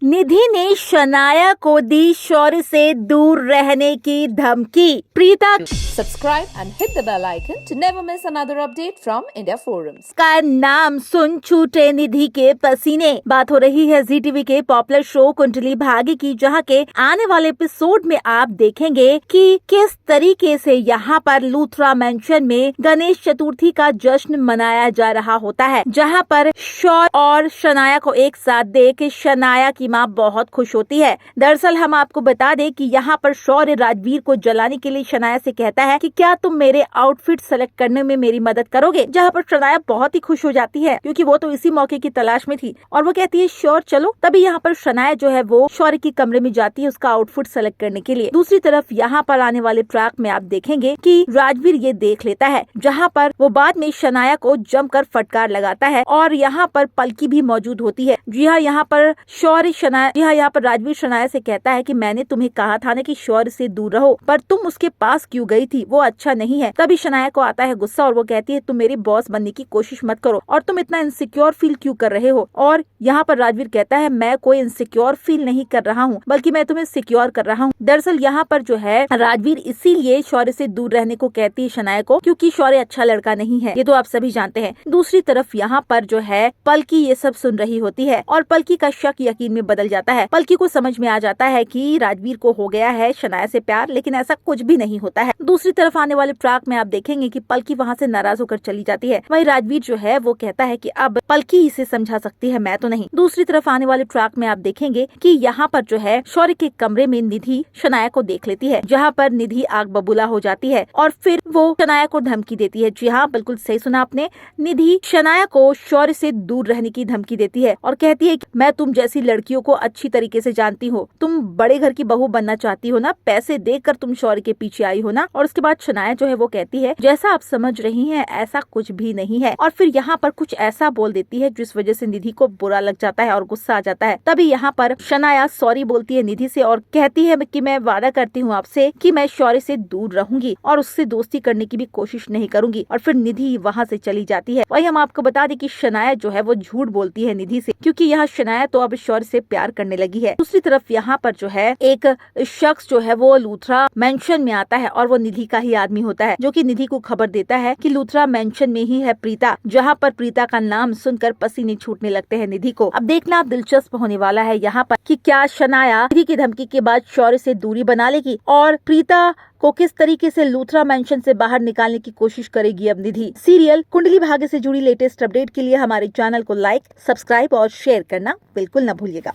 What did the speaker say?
निधि ने शनाया को दी शौर्य से दूर रहने की धमकी। Preeta Subscribe and hit the bell icon to never miss another update from India Forums. का नाम सुन छूटे निधि के पसीने। बात हो रही है जी टीवी के पॉपुलर शो कुंडली भाग्य की, जहां के आने वाले एपिसोड में आप देखेंगे कि किस तरीके से यहाँ पर लूथरा मेंशन में गणेश चतुर्थी का जश्न मनाया जा रहा होता है, जहाँ पर शौर्य और शनाया को एक साथ देख शनाया की माँ बहुत खुश होती है। दरअसल हम आपको बता दें कि यहाँ पर शौर्य राजवीर को जलाने के लिए शनाया से कहता है कि क्या तुम मेरे आउटफिट सेलेक्ट करने में मेरी मदद करोगे, जहाँ पर शनाया बहुत ही खुश हो जाती है क्योंकि वो तो इसी मौके की तलाश में थी और वो कहती है श्योर चलो। तभी यहाँ पर शनाया जो है वो शौर्य के कमरे में जाती है उसका आउटफिट सेलेक्ट करने के लिए। दूसरी तरफ यहाँ पर आने वाले ट्रैक में आप देखेंगे कि राजवीर ये देख लेता है, जहाँ पर वो बाद में शनाया को जमकर फटकार लगाता है और यहाँ पर पलकी भी मौजूद होती है। जी हाँ, यहाँ पर शौर्य शनाया जी हाँ यहाँ पर राजवीर शनाया से कहता है कि मैंने तुम्हें कहा था ना कि शौर्य से दूर रहो, पर तुम उसके पास क्यों गई थी, वो अच्छा नहीं है। तभी शनाया को आता है गुस्सा और वो कहती है तुम मेरी बॉस बनने की कोशिश मत करो और तुम इतना इनसिक्योर फील क्यों कर रहे हो। और यहाँ पर राजवीर कहता है मैं कोई इनसिक्योर फील नहीं कर रहा हूँ, बल्कि मैं तुम्हें सिक्योर कर रहा हूँ। दरअसल यहाँ पर जो है राजवीर इसीलिए शौर्य से दूर रहने को कहती है शनाया को, क्योंकि शौर्य अच्छा लड़का नहीं है, ये तो आप सभी जानते हैं। दूसरी तरफ यहाँ पर जो है पलकी ये सब सुन रही होती है और पलकी का शक यकीन में बदल जाता है। पलकी को समझ में आ जाता है कि राजवीर को हो गया है शनाया से प्यार, लेकिन ऐसा कुछ भी नहीं होता है। दूसरी तरफ आने वाले ट्रैक में आप देखेंगे कि पलकी वहाँ से नाराज होकर चली जाती है। वहीं राजवीर जो है वो कहता है कि अब पलकी इसे समझा सकती है, मैं तो नहीं। दूसरी तरफ आने वाले ट्रैक में आप देखेंगे कि यहाँ पर जो है शौर्य के कमरे में निधि शनाया को देख लेती है, जहाँ पर निधि आग बबूला हो जाती है और फिर वो शनाया को धमकी देती है। जी हाँ, बिल्कुल सही सुना आपने, निधि शनाया को शौर्य से दूर रहने की धमकी देती है और कहती है कि मैं तुम जैसी लड़कियों को अच्छी तरीके से जानती हूँ, तुम बड़े घर की बहू बनना चाहती हो ना, पैसे देकर तुम शौर्य के पीछे आई हो ना। और उसके बाद शनाया जो है वो कहती है जैसा आप समझ रही हैं ऐसा कुछ भी नहीं है, और फिर यहाँ पर कुछ ऐसा बोल देती है जिस वजह से निधि को बुरा लग जाता है और गुस्सा आ जाता है। तभी यहाँ पर शनाया सॉरी बोलती है निधि से और कहती है कि मैं वादा करती हूँ आपसे कि मैं शौर्य से दूर रहूंगी और उससे दोस्ती करने की भी कोशिश नहीं करूंगी, और फिर निधि वहाँ से चली जाती है। वही हम आपको बता दें कि शनाया जो है वो झूठ बोलती है निधि से, क्योंकि यहाँ शनाया तो अब शौर्य से प्यार करने लगी है। दूसरी तरफ यहाँ पर जो है एक शख्स जो है वो लूथरा मेंशन में आता है और वो निधि का ही आदमी होता है, जो कि निधि को खबर देता है कि लूथरा मेंशन में ही है प्रीता, जहाँ पर प्रीता का नाम सुनकर पसीने छूटने लगते हैं निधि को। अब देखना दिलचस्प होने वाला है यहाँ पर कि क्या शनाया निधि की धमकी के बाद शौर्य से दूरी बना लेगी और प्रीता को किस तरीके से लूथरा मेंशन से बाहर निकालने की कोशिश करेगी अब निधि। सीरियल कुंडली भाग्य से जुड़ी लेटेस्ट अपडेट के लिए हमारे चैनल को लाइक, सब्सक्राइब और शेयर करना बिल्कुल न भूलिएगा।